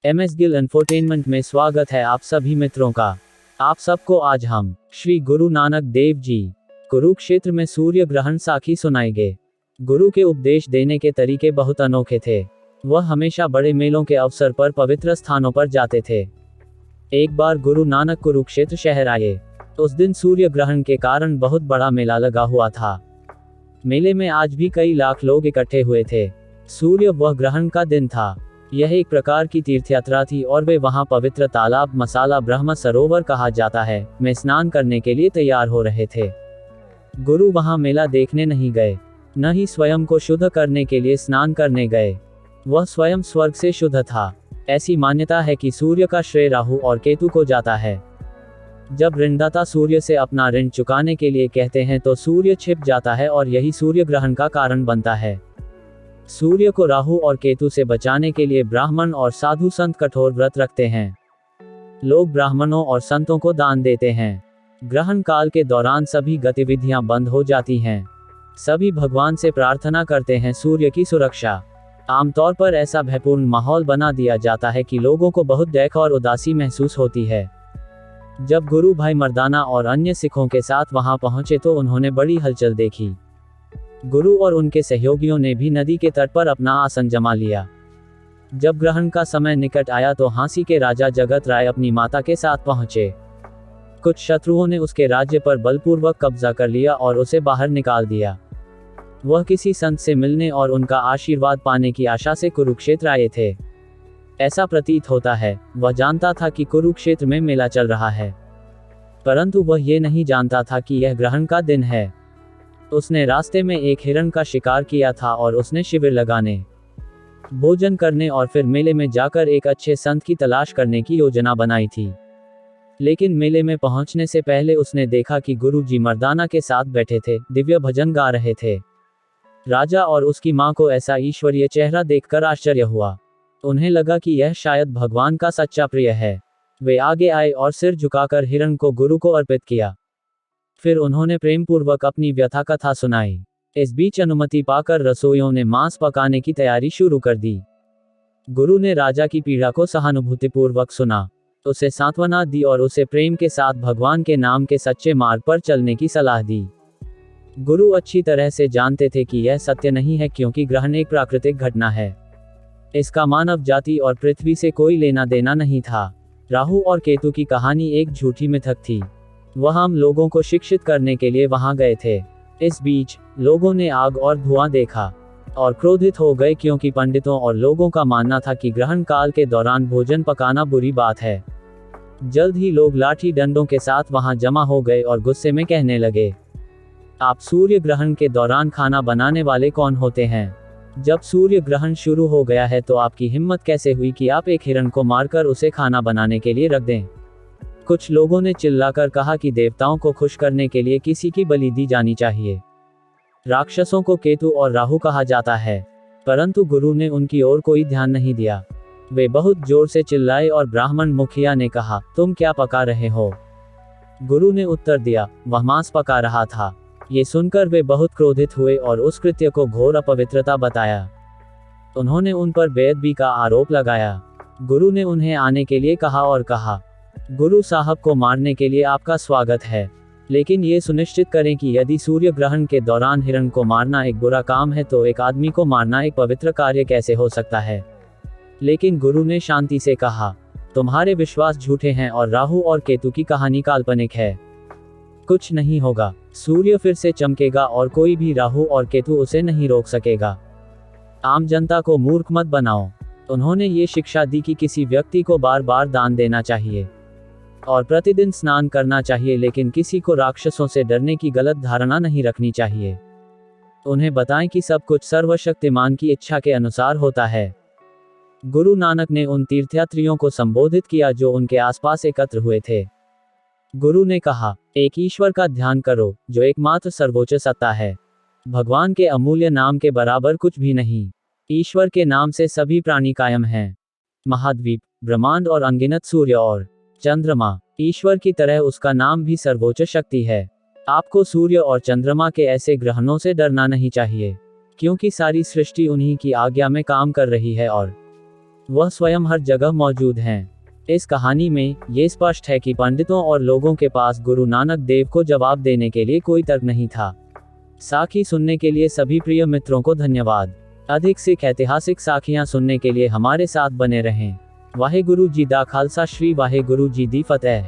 MS Gill infotainment में स्वागत है आप सभी मित्रों का। आप सबको आज हम श्री गुरु नानक देव जी कुरुक्षेत्र में सूर्य ग्रहण साखी सुनाएंगे। गुरु के उपदेश देने के तरीके बहुत अनोखे थे। वह हमेशा बड़े मेलों के अवसर पर पवित्र स्थानों पर जाते थे। एक बार गुरु नानक कुरुक्षेत्र शहर आए। उस दिन सूर्य ग्रहण के कारण बहुत बड़ा मेला लगा हुआ था। मेले में आज भी कई लाख लोग इकट्ठे हुए थे। सूर्य वह ग्रहण का दिन था। यह एक प्रकार की तीर्थयात्रा थी और वे वहां पवित्र तालाब मसाला ब्रह्म सरोवर कहा जाता है में स्नान करने के लिए तैयार हो रहे थे। गुरु वहां मेला देखने नहीं गए, न ही स्वयं को शुद्ध करने के लिए स्नान करने गए। वह स्वयं स्वर्ग से शुद्ध था। ऐसी मान्यता है कि सूर्य का श्रेय राहु और केतु को जाता है। जब ऋणदाता सूर्य से अपना ऋण चुकाने के लिए कहते हैं तो सूर्य छिप जाता है और यही सूर्य ग्रहण का कारण बनता है। सूर्य को राहु और केतु से बचाने के लिए ब्राह्मण और साधु संत कठोर व्रत रखते हैं। लोग ब्राह्मणों और संतों को दान देते हैं। ग्रहण काल के दौरान सभी गतिविधियां बंद हो जाती हैं। सभी भगवान से प्रार्थना करते हैं सूर्य की सुरक्षा। आमतौर पर ऐसा भयपूर्ण माहौल बना दिया जाता है कि लोगों को बहुत दैख और उदासी महसूस होती है। जब गुरु भाई मर्दाना और अन्य सिखों के साथ वहां पहुंचे तो उन्होंने बड़ी हलचल देखी। गुरु और उनके सहयोगियों ने भी नदी के तट पर अपना आसन जमा लिया। जब ग्रहण का समय निकट आया तो हांसी के राजा जगत राय अपनी माता के साथ पहुंचे। कुछ शत्रुओं ने उसके राज्य पर बलपूर्वक कब्जा कर लिया और उसे बाहर निकाल दिया। वह किसी संत से मिलने और उनका आशीर्वाद पाने की आशा से कुरुक्षेत्र आए थे। ऐसा प्रतीत होता है वह जानता था कि कुरुक्षेत्र में मेला चल रहा है, परंतु वह ये नहीं जानता था कि यह ग्रहण का दिन है। उसने रास्ते में एक हिरण का शिकार किया था और उसने शिविर लगाने, भोजन करने और फिर मेले में जाकर एक अच्छे संत की तलाश करने की योजना बनाई थी। लेकिन मेले में पहुंचने से पहले उसने देखा कि गुरु जी मर्दाना के साथ बैठे थे, दिव्य भजन गा रहे थे। राजा और उसकी मां को ऐसा ईश्वरीय चेहरा देखकर आश्चर्य हुआ। उन्हें लगा कि यह शायद भगवान का सच्चा प्रिय है। वे आगे आए और सिर झुकाकर हिरण को गुरु को अर्पित किया। फिर उन्होंने प्रेम पूर्वक अपनी व्यथा कथा सुनाई। इस बीच अनुमति पाकर रसोइयों ने मांस पकाने की तैयारी शुरू कर दी। गुरु ने राजा की पीड़ा को सहानुभूतिपूर्वक सुना, उसे सांत्वना दी और उसे प्रेम के साथ भगवान के नाम के सच्चे मार्ग पर चलने की सलाह दी। गुरु अच्छी तरह से जानते थे कि यह सत्य नहीं है, क्योंकि ग्रहण एक प्राकृतिक घटना है। इसका मानव जाति और पृथ्वी से कोई लेना देना नहीं था। राहु और केतु की कहानी एक झूठी मिथक थी। वह आम लोगों को शिक्षित करने के लिए वहां गए थे। इस बीच लोगों ने आग और धुआं देखा और क्रोधित हो गए, क्योंकि पंडितों और लोगों का मानना था कि ग्रहण काल के दौरान भोजन पकाना बुरी बात है। जल्द ही लोग लाठी डंडों के साथ वहां जमा हो गए और गुस्से में कहने लगे, आप सूर्य ग्रहण के दौरान खाना बनाने वाले कौन होते हैं? जब सूर्य ग्रहण शुरू हो गया है तो आपकी हिम्मत कैसे हुई कि आप एक हिरण को मारकर उसे खाना बनाने के लिए रख दें? कुछ लोगों ने चिल्लाकर कहा कि देवताओं को खुश करने के लिए किसी की बलि दी जानी चाहिए। राक्षसों को केतु और राहु कहा जाता है, परंतु गुरु ने उनकी ओर कोई ध्यान नहीं दिया। वे बहुत जोर से चिल्लाए और ब्राह्मण मुखिया ने कहा, तुम क्या पका रहे हो? गुरु ने उत्तर दिया, वह मांस पका रहा था। ये सुनकर वे बहुत क्रोधित हुए और उस कृत्य को घोर अपवित्रता बताया। उन्होंने उन पर बेअदबी का आरोप लगाया। गुरु ने उन्हें आने के लिए कहा और कहा, गुरु साहब को मारने के लिए आपका स्वागत है, लेकिन ये सुनिश्चित करें कि यदि सूर्य ग्रहण के दौरान हिरण को मारना एक बुरा काम है तो एक आदमी को मारना एक पवित्र कार्य कैसे हो सकता है? लेकिन गुरु ने शांति से कहा, तुम्हारे विश्वास झूठे हैं और राहु और केतु की कहानी काल्पनिक है। कुछ नहीं होगा, सूर्य फिर से चमकेगा और कोई भी राहु और केतु उसे नहीं रोक सकेगा। आम जनता को मूर्ख मत बनाओ। उन्होंने ये शिक्षा दी कि किसी व्यक्ति को बार बार दान देना चाहिए और प्रतिदिन स्नान करना चाहिए, लेकिन किसी को राक्षसों से डरने की गलत धारणा नहीं रखनी चाहिए। उन्हें बताएं कि सब कुछ सर्वशक्तिमान की इच्छा के अनुसार होता है। गुरु नानक ने उन तीर्थयात्रियों को संबोधित किया जो उनके आसपास एकत्र हुए थे। गुरु ने कहा, एक ईश्वर का ध्यान करो जो एकमात्र सर्वोच्च सत्ता है। भगवान के अमूल्य नाम के बराबर कुछ भी नहीं। ईश्वर के नाम से सभी प्राणी कायम हैं। महाद्वीप, ब्रह्मांड और अनगिनत सूर्य और चंद्रमा, ईश्वर की तरह उसका नाम भी सर्वोच्च शक्ति है। आपको सूर्य और चंद्रमा के ऐसे ग्रहणों से डरना नहीं चाहिए, क्योंकि सारी सृष्टि उन्हीं की आज्ञा में काम कर रही है और वह स्वयं हर जगह मौजूद हैं। इस कहानी में ये स्पष्ट है कि पंडितों और लोगों के पास गुरु नानक देव को जवाब देने के लिए कोई तर्क नहीं था। साखी सुनने के लिए सभी प्रिय मित्रों को धन्यवाद। अधिक सिख ऐतिहासिक साखियां सुनने के लिए हमारे साथ बने रहें। वाहेगुरु जी दा खालसा, श्री वाहेगुरु जी दी फतेह।